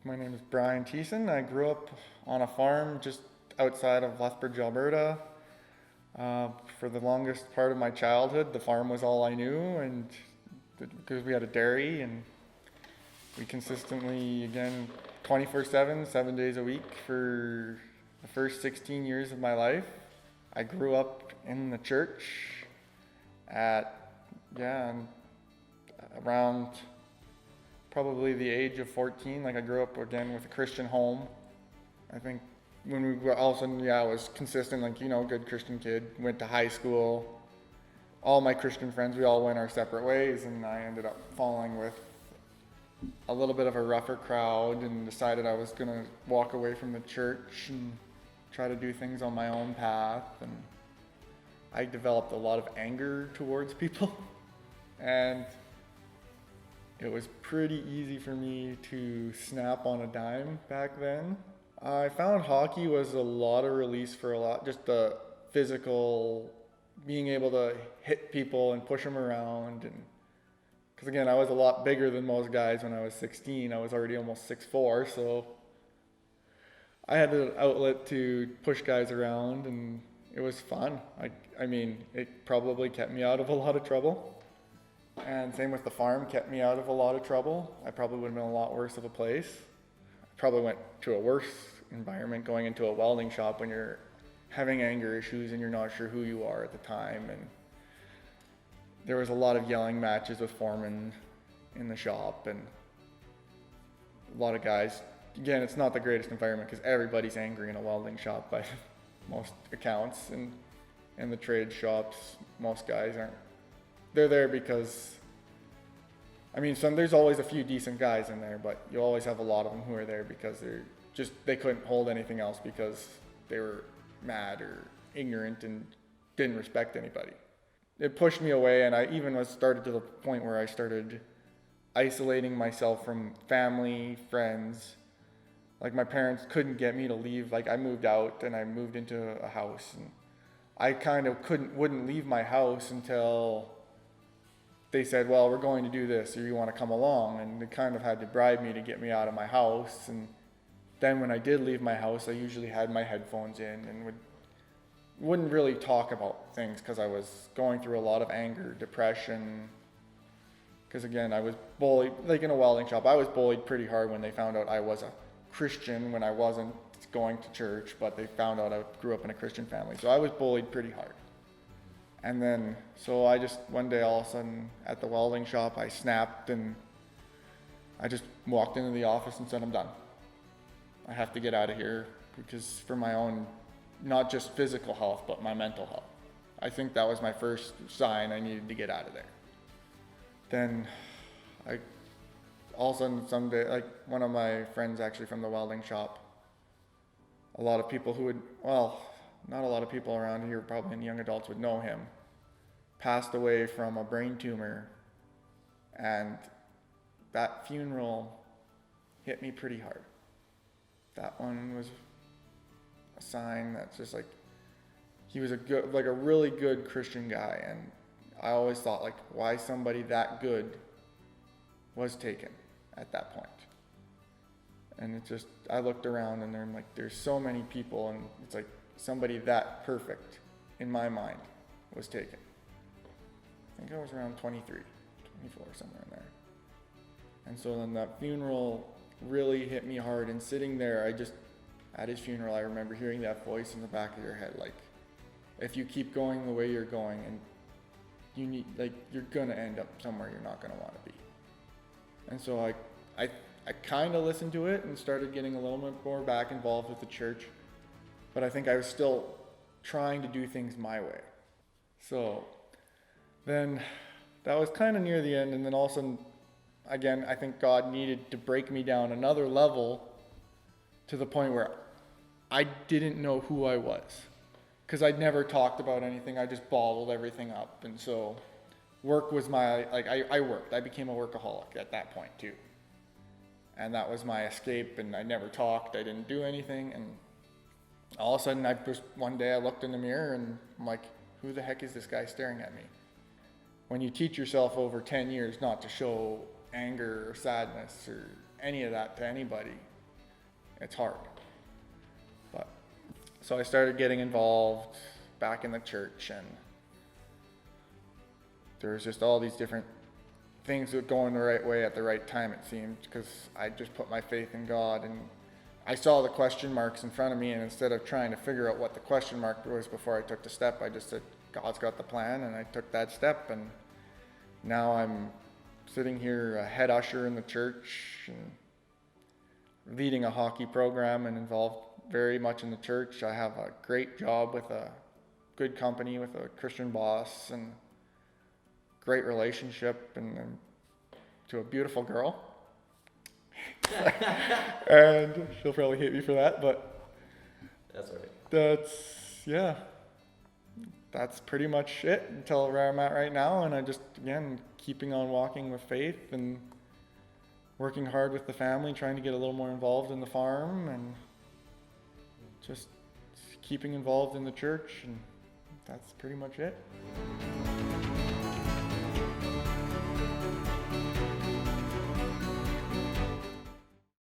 My name is Brian Thiessen. I grew up on a farm just outside of Lethbridge, Alberta. For the longest part of my childhood, the farm was all I knew, and because we had a dairy, and we consistently, again, 24/7, 7 days a week for the first 16 years of my life. I grew up in the church at, yeah, around probably the age of 14. Like I grew up again with a Christian home. I think when we were all of a sudden, yeah, I was consistent, like, good Christian kid. Went to high school. All my Christian friends, we all went our separate ways, and I ended up falling with a little bit of a rougher crowd and decided I was going to walk away from the church and try to do things on my own path. And I developed a lot of anger towards people. And it was pretty easy for me to snap on a dime back then. I found hockey was a lot of release for just the physical, being able to hit people and push them around. And because again, I was a lot bigger than most guys when I was 16. I was already almost 6'4", so I had an outlet to push guys around, and it was fun. I mean, it probably kept me out of a lot of trouble. And same with the farm, kept me out of a lot of trouble. I probably would have been a lot worse of a place. I probably went to a worse environment going into a welding shop when you're having anger issues and you're not sure who you are at the time. And there was a lot of yelling matches with foremen in the shop, and a lot of guys. Again, it's not the greatest environment because everybody's angry in a welding shop by most accounts. And in the trade shops, most guys aren't. They're there because, there's always a few decent guys in there, but you always have a lot of them who are there because they couldn't hold anything else because they were mad or ignorant and didn't respect anybody. It pushed me away, and I even started to the point where I started isolating myself from family, friends. Like my parents couldn't get me to leave. Like I moved out and I moved into a house, and I kind of wouldn't leave my house until they said, well, we're going to do this, or you want to come along? And they kind of had to bribe me to get me out of my house. And then when I did leave my house, I usually had my headphones in and wouldn't really talk about things because I was going through a lot of anger, depression. Because again, I was bullied, like in a welding shop, I was bullied pretty hard when they found out I was a Christian when I wasn't going to church, but they found out I grew up in a Christian family. So I was bullied pretty hard. And then, so I just, one day all of a sudden at the welding shop, I snapped and I just walked into the office and said, I'm done. I have to get out of here because for my own, not just physical health, but my mental health. I think that was my first sign I needed to get out of there. Then all of a sudden someday, like one of my friends actually from the welding shop, a lot of people not a lot of people around here, probably in young adults, would know him, passed away from a brain tumor. And that funeral hit me pretty hard. That one was a sign that's just like, he was a really good Christian guy. And I always thought, like, why somebody that good was taken at that point. And I looked around and I'm like, there's so many people, and it's like, somebody that perfect, in my mind, was taken. I think I was around 23, 24, somewhere in there. And so then that funeral really hit me hard, and sitting there, at his funeral, I remember hearing that voice in the back of your head, like, if you keep going the way you're going, and you're gonna end up somewhere you're not gonna want to be. And so I kind of listened to it and started getting a little bit more back involved with the church. But I think I was still trying to do things my way. So then that was kind of near the end. And then all of a sudden, again, I think God needed to break me down another level to the point where I didn't know who I was. Because I'd never talked about anything. I just bottled everything up. And so work was I worked. I became a workaholic at that point too. And that was my escape, and I never talked. I didn't do anything. And all of a sudden, one day I looked in the mirror and I'm like, who the heck is this guy staring at me? When you teach yourself over 10 years not to show anger or sadness or any of that to anybody, it's hard. But so I started getting involved back in the church, and there's just all these different things that going the right way at the right time, it seemed, because I just put my faith in God, and I saw the question marks in front of me, and instead of trying to figure out what the question mark was before I took the step, I just said, God's got the plan, and I took that step, and now I'm sitting here a head usher in the church and leading a hockey program and involved very much in the church. I have a great job with a good company with a Christian boss and great relationship and to a beautiful girl. And she'll probably hate me for that, but That's all right. that's pretty much it until where I'm at right now. And I just, again, keeping on walking with faith and working hard with the family, trying to get a little more involved in the farm and just keeping involved in the church, and that's pretty much it.